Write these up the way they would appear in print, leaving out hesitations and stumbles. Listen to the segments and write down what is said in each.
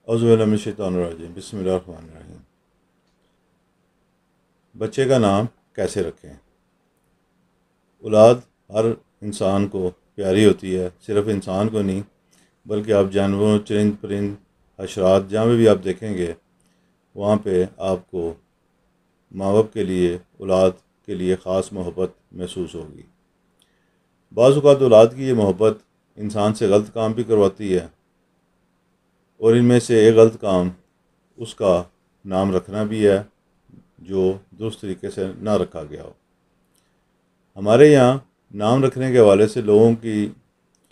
औज़ुबिल्लाहि बिस्मिल्लाहिर्रहमानिर्रहीम। बच्चे का नाम कैसे रखें? औलाद हर इंसान को प्यारी होती है, सिर्फ़ इंसान को नहीं बल्कि आप जानवरों, चरिंद परिंद, हशरात जहाँ भी आप देखेंगे वहाँ पे आपको माँ बाप के लिए, औलाद के लिए ख़ास मोहब्बत महसूस होगी। बाज़ औक़ात औलाद की ये मोहब्बत इंसान से गलत काम भी करवाती है और इनमें से एक गलत काम उसका नाम रखना भी है जो दुरुस्त तरीके से ना रखा गया हो। हमारे यहाँ नाम रखने के हवाले से लोगों की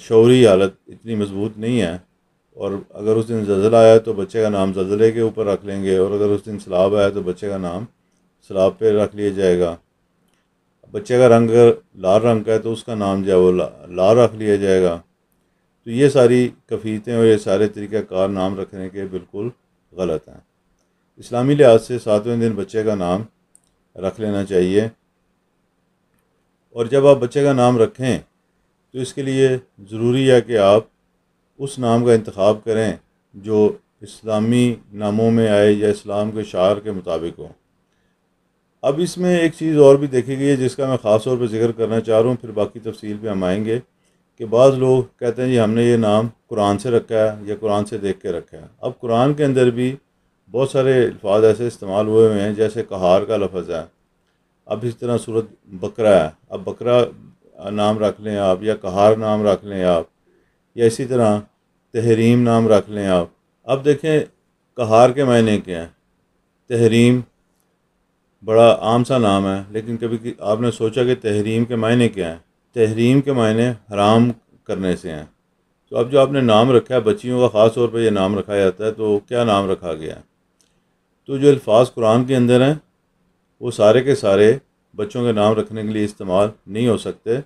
शऊरी हालत इतनी मजबूत नहीं है, और अगर उस दिन ज़लज़ला आया तो बच्चे का नाम ज़लज़ले के ऊपर रख लेंगे, और अगर उस दिन सैलाब आया तो बच्चे का नाम सैलाब पे रख लिया जाएगा। बच्चे का रंग अगर लाल रंग का है तो उसका नाम जो है वो लाल रख लिया जाएगा। तो ये सारी कफ़ीतें और ये सारे तरीक़ाकार नाम रखने के बिल्कुल गलत हैं। इस्लामी लिहाज से 7वें दिन बच्चे का नाम रख लेना चाहिए, और जब आप बच्चे का नाम रखें तो इसके लिए ज़रूरी है कि आप उस नाम का इंतखाब करें जो इस्लामी नामों में आए या इस्लाम के शार के मुताबिक हो। अब इसमें एक चीज़ और भी देखी गई है जिसका मैं ख़ास तौर पर ज़िक्र करना चाह रहा हूँ, फिर बाकी तफसील पे हम आएंगे। कि बाज़ लोग कहते हैं जी हमने ये नाम कुरान से रखा है या कुरान से देख के रखा है। अब कुरान के अंदर भी बहुत सारे अल्फाज ऐसे इस्तेमाल हुए हुए हैं, जैसे कहार का लफ्ज़ है। अब इस तरह सूरत बकरा है, अब बकरा नाम रख लें आप, या कहार नाम रख लें आप, या इसी तरह तहरीम नाम रख लें आप। अब देखें कहार के मायने क्या हैं। तहरीम बड़ा आम सा नाम है, लेकिन कभी आपने सोचा कि तहरीम के मायने क्या हैं? तहरीम के मायने हराम करने से हैं। तो अब जो आपने नाम रखा है, बच्चियों का ख़ास तौर पर यह नाम रखा जाता है, तो क्या नाम रखा गया है? तो जो अल्फाज कुरान के अंदर हैं वो सारे के सारे बच्चों के नाम रखने के लिए इस्तेमाल नहीं हो सकते।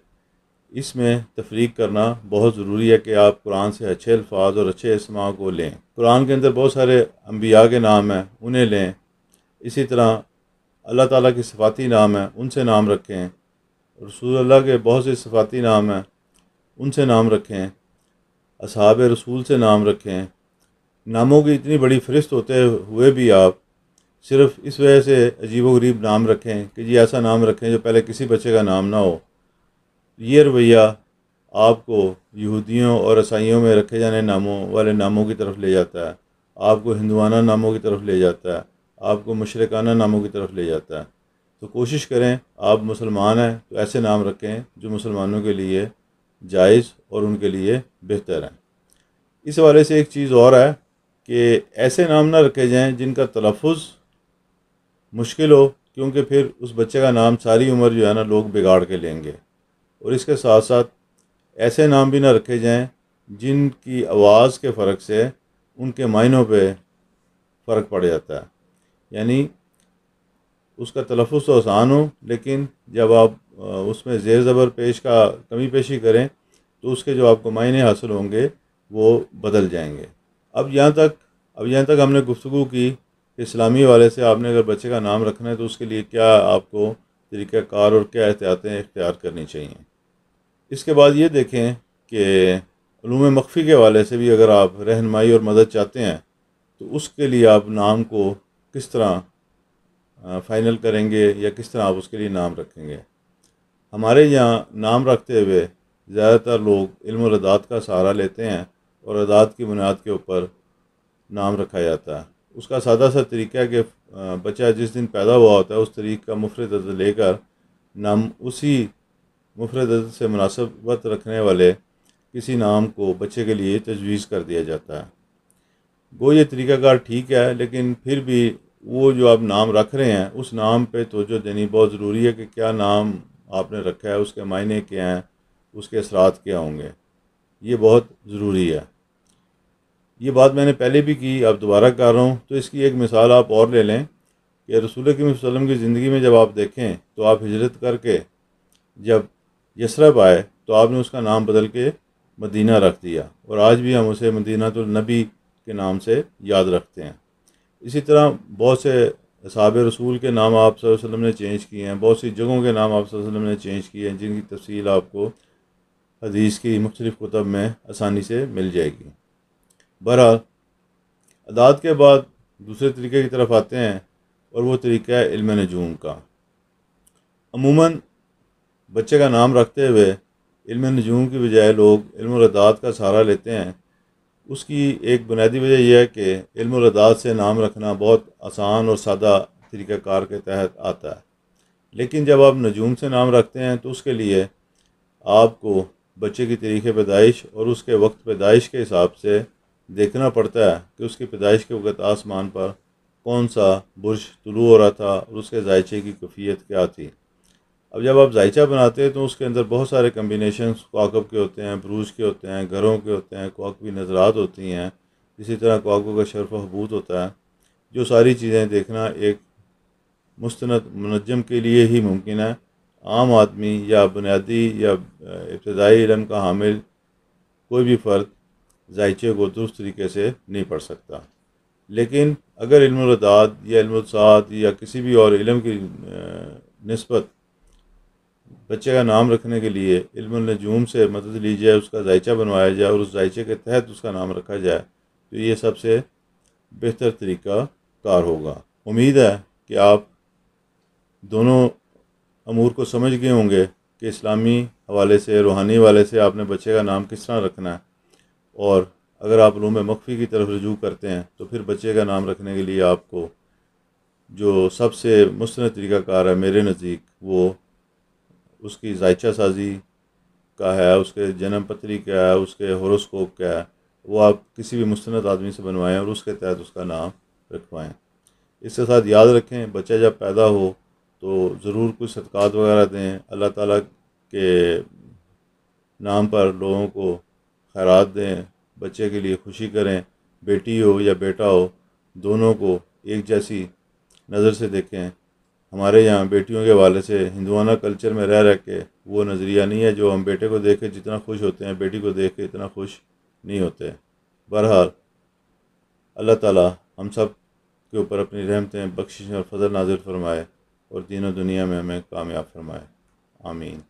इसमें तफरीक करना बहुत ज़रूरी है कि आप कुरान से अच्छे अल्फाज और अच्छे इस्मा को लें। कुरान के अंदर बहुत सारे अम्बिया के नाम हैं, उन्हें लें। इसी तरह अल्लाह ताला के सिफ़ाती नाम हैं, उनसे नाम रखें। रसूल अल्लाह के बहुत से सिफ़ाती नाम हैं, उनसे नाम रखें। असहाब रसूल से नाम रखें। नामों की इतनी बड़ी फ़हरिस्त होते हुए भी आप सिर्फ़ इस वजह से अजीब-व-गरीब नाम रखें कि जी ऐसा नाम रखें जो पहले किसी बच्चे का नाम ना हो। ये रवैया आपको यहूदियों और ईसाइयों में रखे जाने नामों वाले नामों की तरफ ले जाता है, आपको हिंदुआना नामों की तरफ ले जाता है, आपको मुशरिकाना नामों की तरफ ले जाता है। तो कोशिश करें, आप मुसलमान हैं तो ऐसे नाम रखें जो मुसलमानों के लिए जायज़ और उनके लिए बेहतर हैं। इस हवाले से एक चीज़ और है कि ऐसे नाम ना रखे जाएं जिनका तलफ़ुज़ मुश्किल हो, क्योंकि फिर उस बच्चे का नाम सारी उम्र जो है ना लोग बिगाड़ के लेंगे। और इसके साथ साथ ऐसे नाम भी ना रखे जाएं जिनकी आवाज़ के फ़र्क से उनके मायनों पे फ़र्क पड़ जाता है। यानी उसका तलफ़ुज़ तो आसान हो, लेकिन जब आप उसमें ज़ेर ज़बर पेश का कमी पेशी करें तो उसके जो आपको मायने हासिल होंगे वो बदल जाएंगे। अब यहाँ तक हमने गुफ्तगू की कि इस्लामी वाले से आपने अगर बच्चे का नाम रखना है तो उसके लिए क्या आपको तरीक़ाकार और क्या एहतियातें इख्तियार करनी चाहिए। इसके बाद ये देखें कि उलूम मख्फ़ी के हवाले से भी अगर आप रहनुमाई और मदद चाहते हैं तो उसके लिए आप नाम को किस तरह फ़ाइनल करेंगे या किस तरह आप उसके लिए नाम रखेंगे। हमारे यहाँ नाम रखते हुए ज़्यादातर लोग इल्म और अदात का सहारा लेते हैं और अदात की बुनियाद के ऊपर नाम रखा जाता है। उसका सादा सा तरीका है कि बच्चा जिस दिन पैदा हुआ होता है उस तारीख का मुफ़रद अदद लेकर नाम उसी मुफ़रद अदद से मुनासबत रखने वाले किसी नाम को बच्चे के लिए तजवीज़ कर दिया जाता है। वो ये तरीक़ाकार ठीक है, लेकिन फिर भी वो जो आप नाम रख रहे हैं उस नाम पे तवज्जो देनी बहुत ज़रूरी है कि क्या नाम आपने रखा है, उसके मायने क्या हैं, उसके असरात क्या होंगे। ये बहुत ज़रूरी है। ये बात मैंने पहले भी की, अब दोबारा कर रहा हूँ। तो इसकी एक मिसाल आप और ले लें कि रसूल करीम सल्लल्लाहु अलैहि वसल्लम की ज़िंदगी में जब आप देखें तो आप हिजरत करके जब यसरब आए तो आपने उसका नाम बदल के मदीना रख दिया, और आज भी हम उसे मदीनातुल नबी के नाम से याद रखते हैं। इसी तरह बहुत से असहाब रसूल के नाम आप सल्लल्लाहु अलैहि वसल्लम ने चेंज किए हैं, बहुत सी जगहों के नाम आप सल्लल्लाहु अलैहि वसल्लम ने चेंज किए हैं, जिनकी तफसील आपको हदीस की मुख्तलिफ़ कुतब में आसानी से मिल जाएगी। बहरहाल अदाद के बाद दूसरे तरीके की तरफ आते हैं और वो तरीका है इल्म नजूम का। अमूमन बच्चे का नाम रखते हुए इल्म नजूम की बजाय लोग इल्म अदाद का सहारा लेते हैं। उसकी एक बुनियादी वजह यह है कि इल्म अदाद से नाम रखना बहुत आसान और सादा तरीक़ाकार के तहत आता है, लेकिन जब आप नजूम से नाम रखते हैं तो उसके लिए आपको बच्चे की तारीख़ पैदाइश और उसके वक्त पैदाइश के हिसाब से देखना पड़ता है कि उसकी पैदाइश के वक्त आसमान पर कौन सा बुर्ज तुलू हो रहा था और उसके जायचे की कैफियत क्या थी। अब जब आप जायचा बनाते हैं तो उसके अंदर बहुत सारे कम्बिनेशन कवाकब के होते हैं, बुरूज के होते हैं, घरों के होते हैं, कवाकबी नज़रात होती हैं, इसी तरह कवाकबों का शर्फ हबूत होता है। जो सारी चीज़ें देखना एक मुस्तनद मुनज्जम के लिए ही मुमकिन है। आम आदमी या बुनियादी या इब्तदाई इल्म का हामिल कोई भी फ़र्द जायचे को दुरुस्त तरीके से नहीं पढ़ सकता। लेकिन अगर इल्मुल अदाद या इल्मुल सात या किसी भी और इल्म की निस्बत बच्चे का नाम रखने के लिए इल्मुल नजूम से मदद ली जाए, उसका जायचा बनवाया जाए और उस जायचे के तहत उसका नाम रखा जाए, तो ये सबसे बेहतर तरीका कार होगा। उम्मीद है कि आप दोनों अमूर को समझ गए होंगे कि इस्लामी हवाले से, रूहानी हवाले से आपने बच्चे का नाम किस तरह रखना है। और अगर आप उलूम मख्फ़ी की तरफ रुजू करते हैं तो फिर बच्चे का नाम रखने के लिए आपको जो सबसे मुस्तनद तरीक़ाकार है मेरे नज़दीक, वो उसकी जायचा साजी का है, उसके जन्म पत्री क्या है, उसके होरोस्कोप क्या है, वो आप किसी भी मुस्तनद आदमी से बनवाएं और उसके तहत उसका नाम रखवाएं। इसके साथ याद रखें, बच्चा जब पैदा हो तो ज़रूर कुछ सदक़ात वगैरह दें, अल्लाह ताला के नाम पर लोगों को खैरात दें, बच्चे के लिए खुशी करें। बेटी हो या बेटा हो, दोनों को एक जैसी नज़र से देखें। हमारे यहाँ बेटियों के हवाले से हिंदुआना कल्चर में रह रह के वो नज़रिया नहीं है जो हम बेटे को देख के जितना खुश होते हैं, बेटी को देख के इतना खुश नहीं होते। बहरहाल अल्लाह ताला हम सब के ऊपर अपनी रहमतें, बख्शिश और फजल नाजिल फरमाए और दीन और दुनिया में हमें कामयाब फरमाए। आमीन।